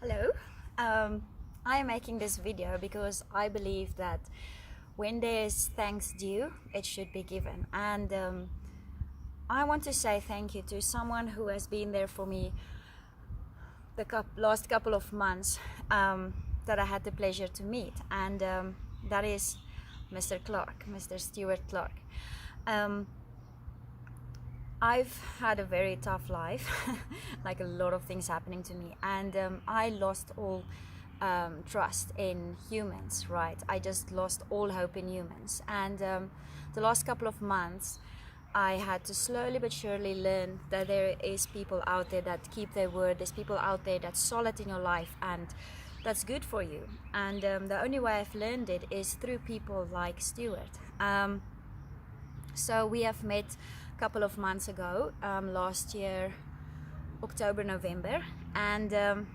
Hello. I am making this video because I believe that when there's thanks due, it should be given. And I want to say thank you to someone who has been there for me the last couple of months that I had the pleasure to meet. And that is Mr. Clark, Mr. Stuart Clark. I've had a very tough life, like a lot of things happening to me, and I lost all trust in humans, right? I just lost all hope in humans. And the last couple of months, I had to slowly but surely learn that there is people out there that keep their word. There's people out there that's solid in your life and that's good for you. And the only way I've learned it is through people like Stuart. So we have met a couple of months ago, last year, October, November, and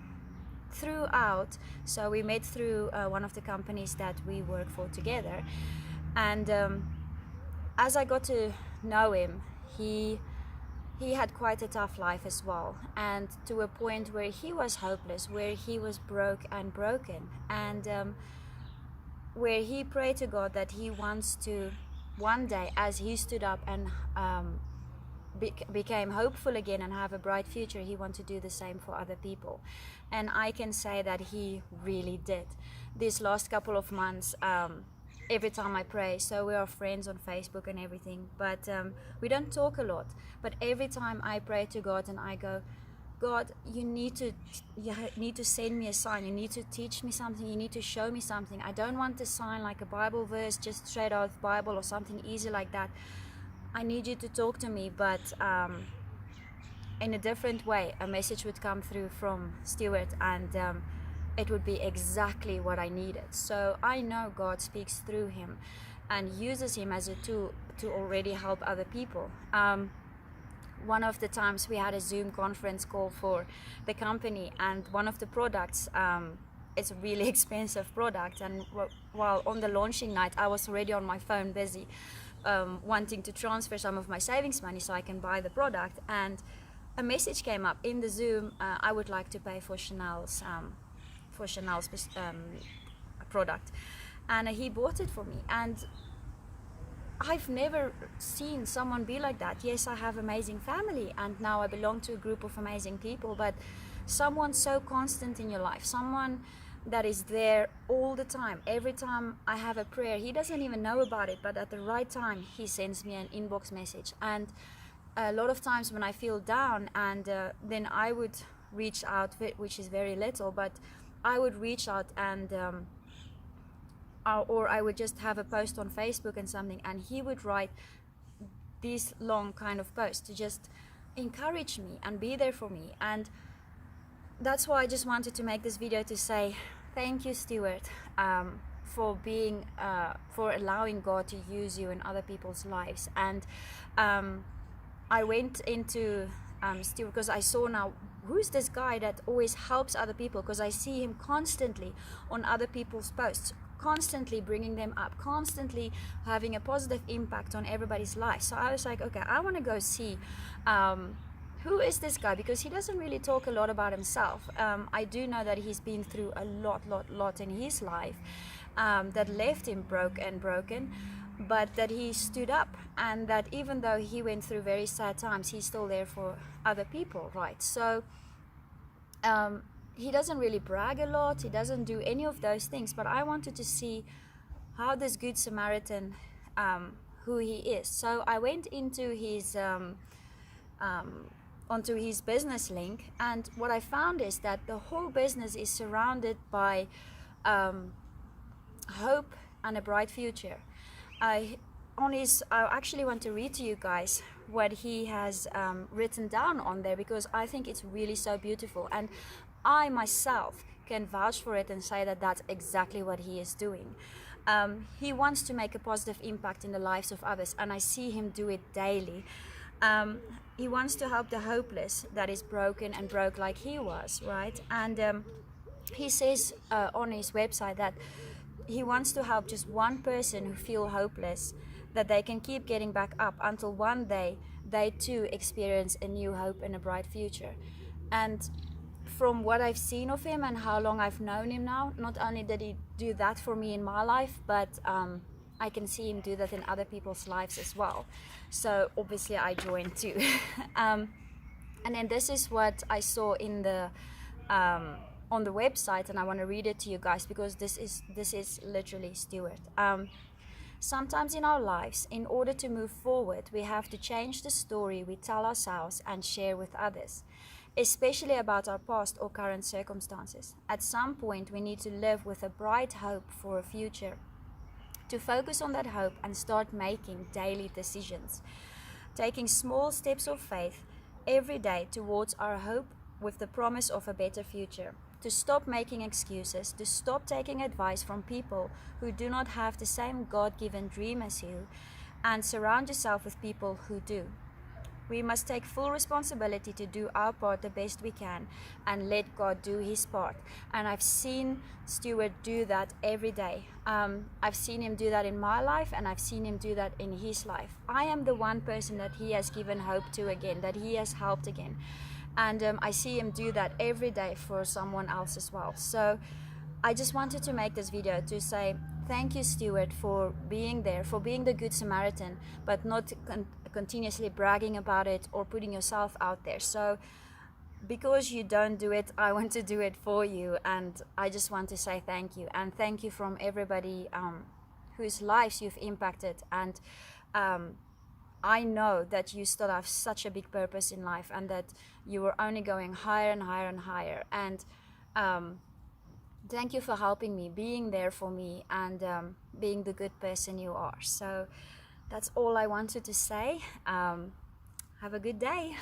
throughout, so we met through one of the companies that we work for together, and as I got to know him, he had quite a tough life as well, and to a point where he was hopeless, where he was broke and broken, and where he prayed to God that he wants to one day, as he stood up and became hopeful again and have a bright future, he wanted to do the same for other people. And I can say that he really did. These last couple of months, every time I pray, so we are friends on Facebook and everything, but we don't talk a lot. But every time I pray to God and I go, God, you need to send me a sign. You need to teach me something. You need to show me something. I don't want a sign like a Bible verse, just straight out of the Bible or something easy like that. I need you to talk to me, but in a different way. A message would come through from Stuart, and it would be exactly what I needed. So I know God speaks through him and uses him as a tool to already help other people. One of the times we had a Zoom conference call for the company, and one of the products, it's a really expensive product, and while on the launching night I was already on my phone busy wanting to transfer some of my savings money so I can buy the product, and a message came up in the Zoom, I would like to pay for Chanel's product, and he bought it for me. And I've never seen someone be like that. Yes, I have amazing family and now I belong to a group of amazing people, but someone so constant in your life, someone that is there all the time. Every time I have a prayer, he doesn't even know about it, but at the right time he sends me an inbox message. And a lot of times when I feel down, and then I would reach out, which is very little, but I would reach out, and or I would just have a post on Facebook and something, and he would write these long kind of posts to just encourage me and be there for me. And that's why I just wanted to make this video to say thank you, Stuart, for being for allowing God to use you in other people's lives. And I went into Stuart because I saw now, who's this guy that always helps other people, because I see him constantly on other people's posts, constantly bringing them up, constantly having a positive impact on everybody's life. So I was like, okay, I want to go see who is this guy, because he doesn't really talk a lot about himself. I do know that he's been through a lot in his life that left him broken, but that he stood up, and that even though he went through very sad times, he's still there for other people, right? So he doesn't really brag a lot, he doesn't do any of those things, but I wanted to see how this Good Samaritan, who he is. So I went into his onto his business link, and what I found is that the whole business is surrounded by hope and a bright future. I actually want to read to you guys what he has written down on there, because I think it's really so beautiful, and I myself can vouch for it and say that that's exactly what he is doing. He wants to make a positive impact in the lives of others, and I see him do it daily. He wants to help the hopeless that is broken and broke like he was, right? And he says on his website that he wants to help just one person who feel hopeless, that they can keep getting back up until one day they too experience a new hope and a bright future. And from what I've seen of him and how long I've known him now, not only did he do that for me in my life, but I can see him do that in other people's lives as well. So obviously I joined too. And then this is what I saw in the on the website, and I want to read it to you guys because this is literally Stuart. Sometimes in our lives, in order to move forward, we have to change the story we tell ourselves and share with others, especially about our past or current circumstances. At some point, we need to live with a bright hope for a future, to focus on that hope and start making daily decisions, taking small steps of faith every day towards our hope with the promise of a better future, to stop making excuses, to stop taking advice from people who do not have the same God-given dream as you, and surround yourself with people who do. We must take full responsibility to do our part the best we can and let God do his part. And I've seen Stuart do that every day. I've seen him do that in my life, and I've seen him do that in his life. I am the one person that he has given hope to again, that he has helped again. And I see him do that every day for someone else as well. So I just wanted to make this video to say thank you, Stuart, for being there, for being the Good Samaritan, but not continuously bragging about it or putting yourself out there. So because you don't do it, I want to do it for you, and I just want to say thank you. And thank you from everybody whose lives you've impacted. And I know that you still have such a big purpose in life, and that you are only going higher and higher and higher. And thank you for helping me, being there for me, and being the good person you are. So that's all I wanted to say. Have a good day.